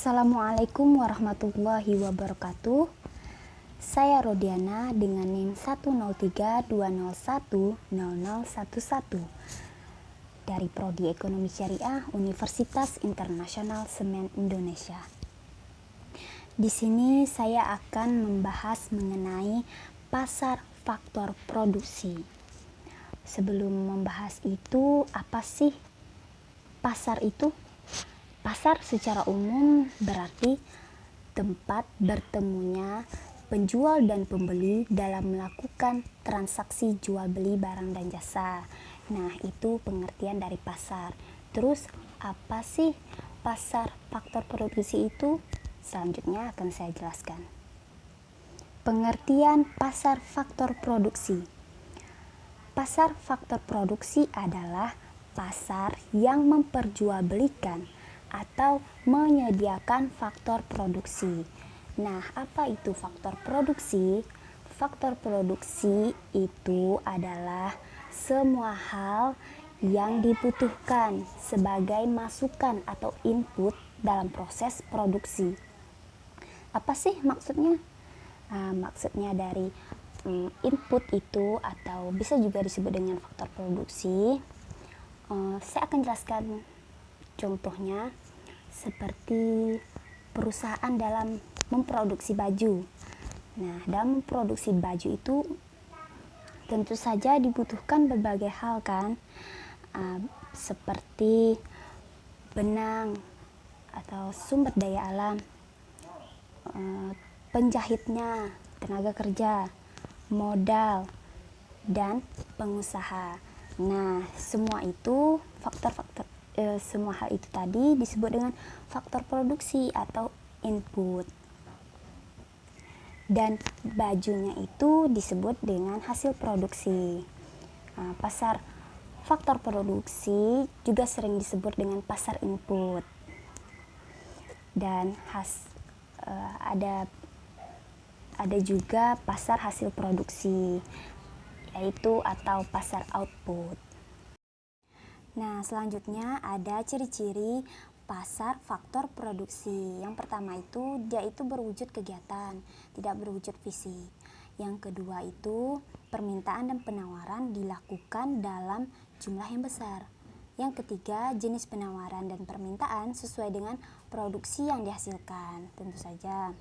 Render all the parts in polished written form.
Assalamualaikum warahmatullahi wabarakatuh. Saya Rodiana dengan NIM 10320100011 dari Prodi Ekonomi Syariah Universitas Internasional Semen Indonesia. Di sini saya akan membahas mengenai pasar faktor produksi. Sebelum membahas itu, apa sih pasar itu? Pasar secara umum berarti tempat bertemunya penjual dan pembeli dalam melakukan transaksi jual beli barang dan jasa. Nah, itu pengertian dari pasar. Terus, apa sih pasar faktor produksi itu? Selanjutnya akan saya jelaskan. Pengertian pasar faktor produksi. Pasar faktor produksi adalah pasar yang memperjualbelikan atau menyediakan faktor produksi. Nah, apa itu faktor produksi? Faktor produksi itu adalah semua hal yang dibutuhkan sebagai masukan atau input dalam proses produksi. Apa sih maksudnya? Maksudnya dari input itu atau bisa juga disebut dengan faktor produksi. Saya akan jelaskan contohnya seperti perusahaan dalam memproduksi baju. Nah, dalam memproduksi baju itu tentu saja dibutuhkan berbagai hal kan, seperti benang atau sumber daya alam, penjahitnya, tenaga kerja, modal, dan pengusaha. Nah, semua itu semua hal itu tadi disebut dengan faktor produksi atau input. Dan bajunya itu disebut dengan hasil produksi. Pasar faktor produksi juga sering disebut dengan pasar input. Dan ada juga pasar hasil produksi, yaitu atau pasar output. Nah, selanjutnya ada ciri-ciri pasar faktor produksi. Yang pertama itu, dia itu berwujud kegiatan, tidak berwujud fisik. Yang kedua itu, permintaan dan penawaran dilakukan dalam jumlah yang besar. Yang ketiga, jenis penawaran dan permintaan sesuai dengan produksi yang dihasilkan, tentu saja.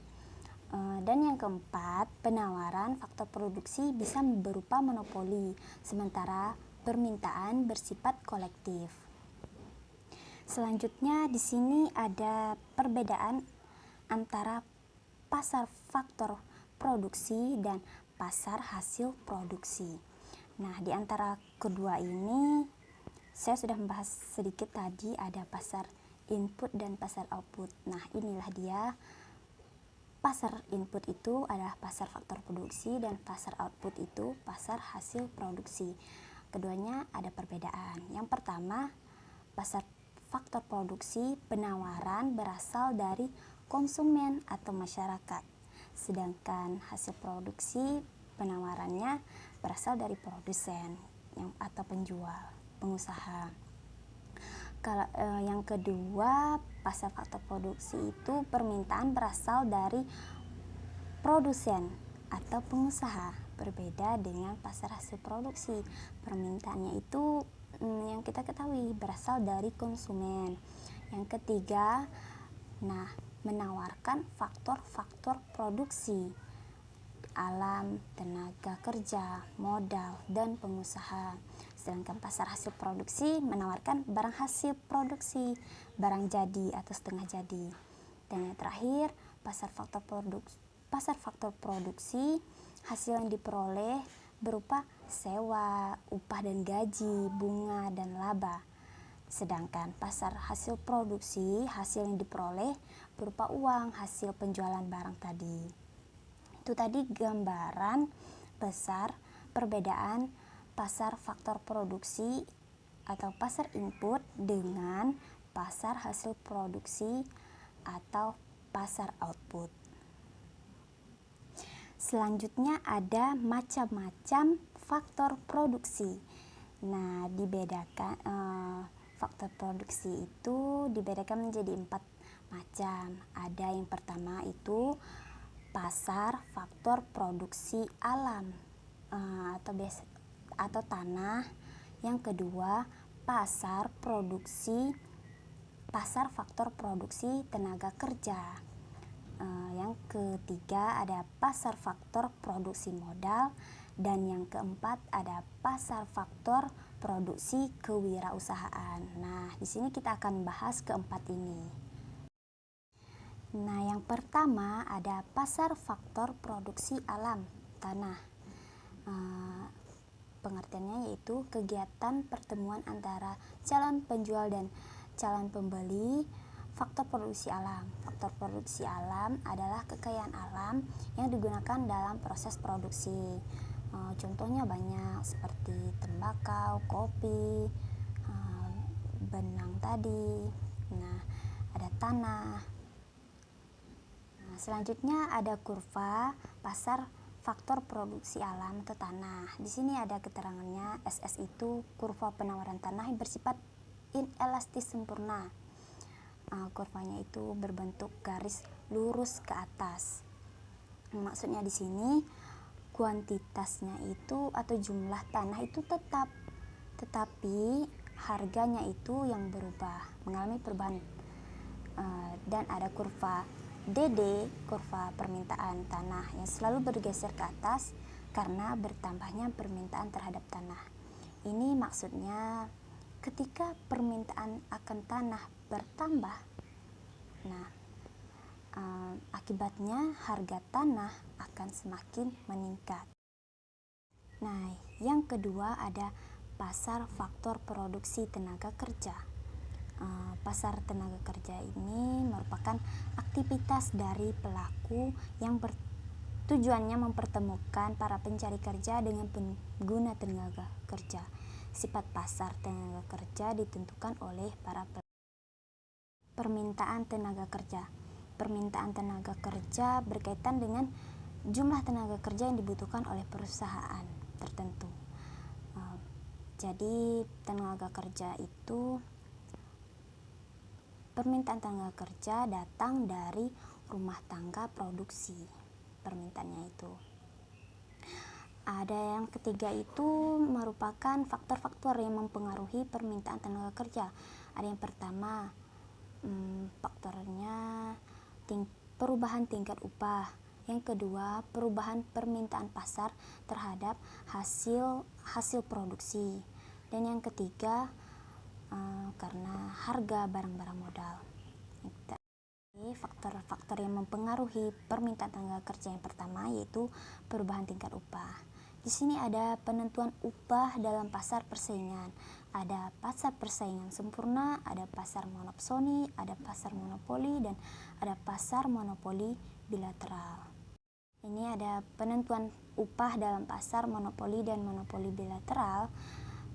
Dan yang keempat, penawaran faktor produksi bisa berupa monopoli, sementara permintaan bersifat kolektif. Selanjutnya di sini ada perbedaan antara pasar faktor produksi dan pasar hasil produksi. Nah, di antara kedua ini saya sudah membahas sedikit tadi, ada pasar input dan pasar output. Nah, inilah dia. Pasar input itu adalah pasar faktor produksi dan pasar output itu pasar hasil produksi. Keduanya ada perbedaan. Yang pertama, pasar faktor produksi penawaran berasal dari konsumen atau masyarakat. Sedangkan hasil produksi penawarannya berasal dari produsen atau penjual, pengusaha. Kalau yang kedua, pasar faktor produksi itu permintaan berasal dari produsen atau pengusaha. Berbeda dengan pasar hasil produksi, permintaannya itu yang kita ketahui berasal dari konsumen. Yang ketiga, menawarkan faktor-faktor produksi, alam, tenaga kerja, modal, dan pengusaha. Sedangkan pasar hasil produksi menawarkan barang hasil produksi, barang jadi atau setengah jadi. Dan yang terakhir, pasar faktor produksi, hasil yang diperoleh berupa sewa, upah dan gaji, bunga, dan laba. Sedangkan pasar hasil produksi, hasil yang diperoleh berupa uang, hasil penjualan barang tadi. Itu tadi gambaran besar perbedaan pasar faktor produksi atau pasar input dengan pasar hasil produksi atau pasar output. Selanjutnya ada macam-macam faktor produksi. Nah, dibedakan faktor produksi itu dibedakan menjadi 4 macam. Ada yang pertama itu pasar faktor produksi alam atau tanah. Yang kedua, pasar faktor produksi tenaga kerja. Yang ketiga ada pasar faktor produksi modal, dan yang keempat ada pasar faktor produksi kewirausahaan. Nah, di sini kita akan bahas keempat ini. Nah, yang pertama ada pasar faktor produksi alam tanah. Pengertiannya yaitu kegiatan pertemuan antara calon penjual dan calon pembeli. Faktor produksi alam. Faktor produksi alam adalah kekayaan alam yang digunakan dalam proses produksi. Contohnya banyak seperti tembakau, kopi, benang tadi. Nah, ada tanah. Nah, selanjutnya ada kurva pasar faktor produksi alam atau tanah. Di sini ada keterangannya. SS itu kurva penawaran tanah yang bersifat inelastis sempurna. Kurvanya itu berbentuk garis lurus ke atas. Maksudnya di sini kuantitasnya itu atau jumlah tanah itu tetap, tetapi harganya itu yang berubah, mengalami perubahan. Dan ada kurva DD, kurva permintaan tanah yang selalu bergeser ke atas karena bertambahnya permintaan terhadap tanah. Ini maksudnya ketika permintaan akan tanah bertambah, nah akibatnya harga tanah akan semakin meningkat. Nah, yang kedua ada pasar faktor produksi tenaga kerja. Pasar tenaga kerja ini merupakan aktivitas dari pelaku yang tujuannya mempertemukan para pencari kerja dengan pengguna tenaga kerja. Sifat pasar tenaga kerja ditentukan oleh para permintaan tenaga kerja. Permintaan tenaga kerja berkaitan dengan jumlah tenaga kerja yang dibutuhkan oleh perusahaan tertentu. Jadi tenaga kerja itu, permintaan tenaga kerja datang dari rumah tangga produksi. Permintaannya itu. Ada yang ketiga itu merupakan faktor-faktor yang mempengaruhi permintaan tenaga kerja. Ada yang pertama, faktornya perubahan tingkat upah. Yang kedua, perubahan permintaan pasar terhadap hasil produksi. Dan yang ketiga, karena harga barang-barang modal. Faktor-faktor yang mempengaruhi permintaan tenaga kerja yang pertama yaitu perubahan tingkat upah. Di sini ada penentuan upah dalam pasar persaingan. Ada pasar persaingan sempurna, ada pasar monopsoni, ada pasar monopoli, dan ada pasar monopoli bilateral. Ini ada penentuan upah dalam pasar monopoli dan monopoli bilateral.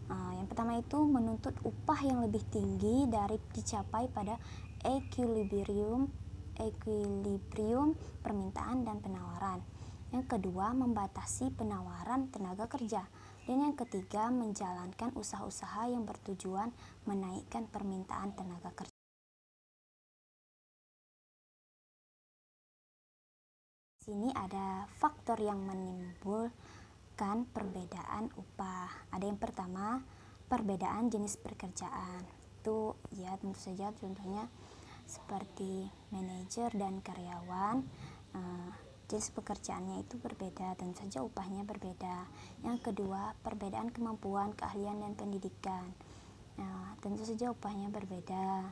Yang pertama itu menuntut upah yang lebih tinggi dari dicapai pada equilibrium permintaan dan penawaran. Yang kedua, membatasi penawaran tenaga kerja. Dan yang ketiga, menjalankan usaha-usaha yang bertujuan menaikkan permintaan tenaga kerja. Sini ada faktor yang menimbulkan perbedaan upah. Ada yang pertama, perbedaan jenis pekerjaan. Itu ya tentu saja contohnya seperti manajer dan karyawan. Jenis pekerjaannya itu berbeda, tentu saja upahnya berbeda. Yang kedua, perbedaan kemampuan, keahlian, dan pendidikan. Tentu saja upahnya berbeda.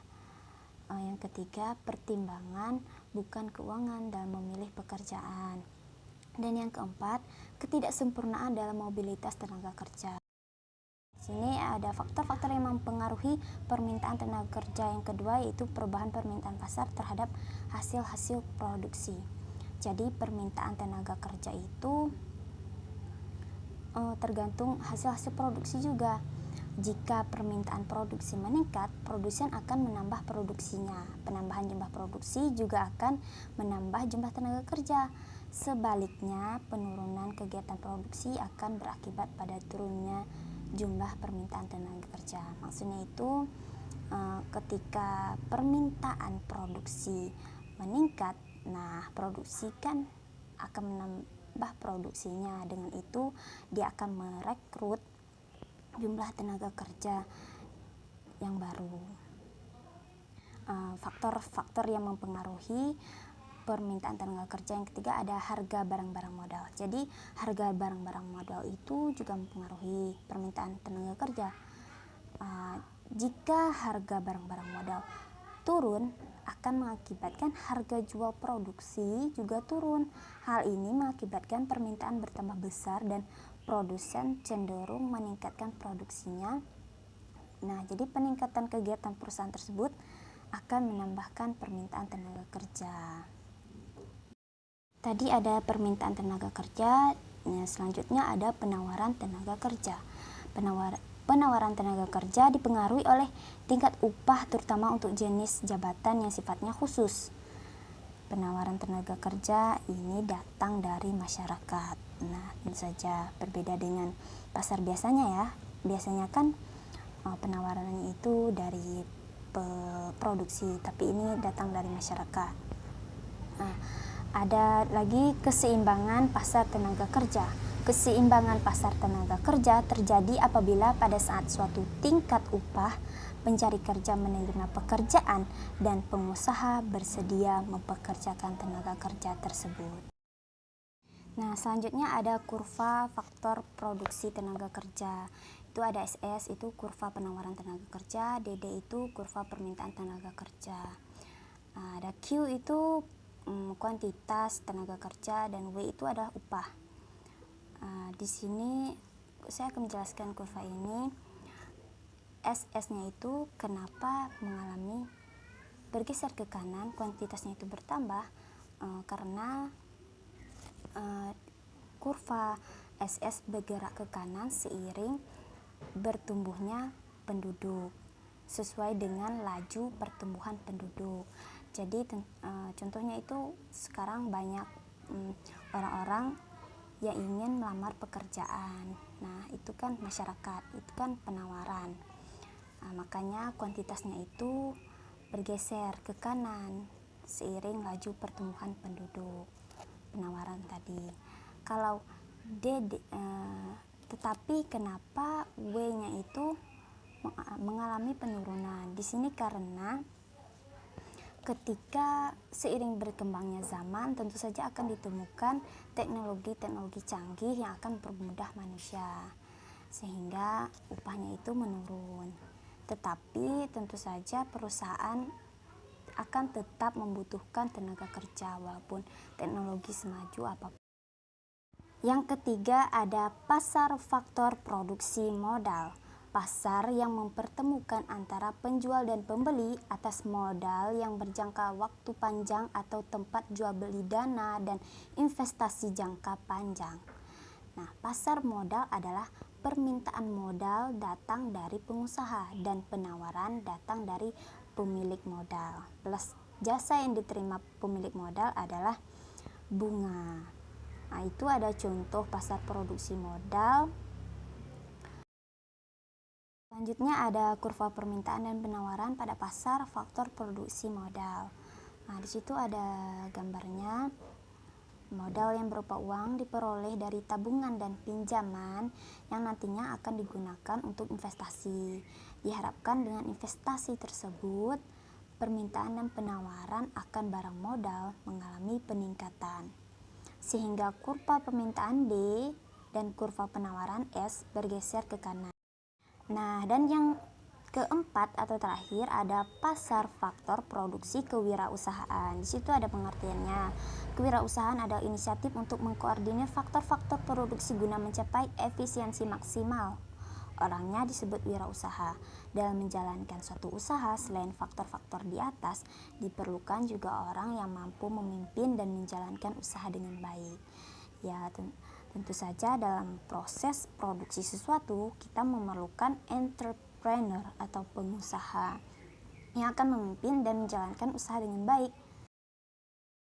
Yang ketiga, pertimbangan bukan keuangan dalam memilih pekerjaan. Dan yang keempat, ketidaksempurnaan dalam mobilitas tenaga kerja. Di sini ada faktor-faktor yang mempengaruhi permintaan tenaga kerja. Yang kedua yaitu perubahan permintaan pasar terhadap hasil-hasil produksi. Jadi permintaan tenaga kerja itu tergantung hasil-hasil produksi juga. Jika permintaan produksi meningkat, produsen akan menambah produksinya. Penambahan jumlah produksi juga akan menambah jumlah tenaga kerja. Sebaliknya, penurunan kegiatan produksi akan berakibat pada turunnya jumlah permintaan tenaga kerja. Maksudnya itu ketika permintaan produksi meningkat, nah produksi kan akan menambah produksinya. Dengan itu dia akan merekrut jumlah tenaga kerja yang baru. Faktor-faktor yang mempengaruhi permintaan tenaga kerja yang ketiga ada harga barang-barang modal. Jadi harga barang-barang modal itu juga mempengaruhi permintaan tenaga kerja. Jika harga barang-barang modal turun, akan mengakibatkan harga jual produksi juga turun. Hal ini mengakibatkan permintaan bertambah besar dan produsen cenderung meningkatkan produksinya. Nah, jadi peningkatan kegiatan perusahaan tersebut akan menambahkan permintaan tenaga kerja. Tadi ada permintaan tenaga kerja, selanjutnya ada penawaran tenaga kerja. Penawaran tenaga kerja dipengaruhi oleh tingkat upah terutama untuk jenis jabatan yang sifatnya khusus. Penawaran tenaga kerja ini datang dari masyarakat. Nah, tentu saja berbeda dengan pasar biasanya ya. Biasanya kan penawarannya itu dari produksi, tapi ini datang dari masyarakat. Nah, ada lagi keseimbangan pasar tenaga kerja. Keseimbangan pasar tenaga kerja terjadi apabila pada saat suatu tingkat upah, pencari kerja menerima pekerjaan dan pengusaha bersedia mempekerjakan tenaga kerja tersebut. Nah, selanjutnya ada kurva faktor produksi tenaga kerja. Itu ada SS, itu kurva penawaran tenaga kerja, DD itu kurva permintaan tenaga kerja. Nah, ada Q itu kuantitas tenaga kerja, dan W itu adalah upah. Di sini saya akan menjelaskan kurva ini. SS-nya itu kenapa mengalami bergeser ke kanan, kuantitasnya itu bertambah karena kurva SS bergerak ke kanan seiring bertumbuhnya penduduk sesuai dengan laju pertumbuhan penduduk. Jadi contohnya itu sekarang banyak orang-orang yang ingin melamar pekerjaan. Nah, itu kan masyarakat, itu kan penawaran. Makanya kuantitasnya itu bergeser ke kanan seiring laju pertumbuhan penduduk. Penawaran tadi. Kalau tetapi kenapa W-nya itu mengalami penurunan? Di sini karena ketika seiring berkembangnya zaman, tentu saja akan ditemukan teknologi-teknologi canggih yang akan mempermudah manusia, sehingga upahnya itu menurun. Tetapi tentu saja perusahaan akan tetap membutuhkan tenaga kerja walaupun teknologi semaju apapun. Yang ketiga ada pasar faktor produksi modal. Pasar yang mempertemukan antara penjual dan pembeli atas modal yang berjangka waktu panjang atau tempat jual beli dana dan investasi jangka panjang. Nah, pasar modal adalah permintaan modal datang dari pengusaha dan penawaran datang dari pemilik modal. Plus jasa yang diterima pemilik modal adalah bunga. Nah, itu ada contoh pasar produksi modal. Selanjutnya ada kurva permintaan dan penawaran pada pasar faktor produksi modal. Nah, di situ ada gambarnya. Modal yang berupa uang diperoleh dari tabungan dan pinjaman yang nantinya akan digunakan untuk investasi. Diharapkan dengan investasi tersebut, permintaan dan penawaran akan barang modal mengalami peningkatan, sehingga kurva permintaan D dan kurva penawaran S bergeser ke kanan. Nah, dan yang keempat atau terakhir ada pasar faktor produksi kewirausahaan. Di situ ada pengertiannya. Kewirausahaan adalah inisiatif untuk mengkoordinir faktor-faktor produksi guna mencapai efisiensi maksimal. Orangnya disebut wirausaha. Dalam menjalankan suatu usaha, selain faktor-faktor di atas, diperlukan juga orang yang mampu memimpin dan menjalankan usaha dengan baik. Ya, tentu saja dalam proses produksi sesuatu, kita memerlukan entrepreneur atau pengusaha yang akan memimpin dan menjalankan usaha dengan baik.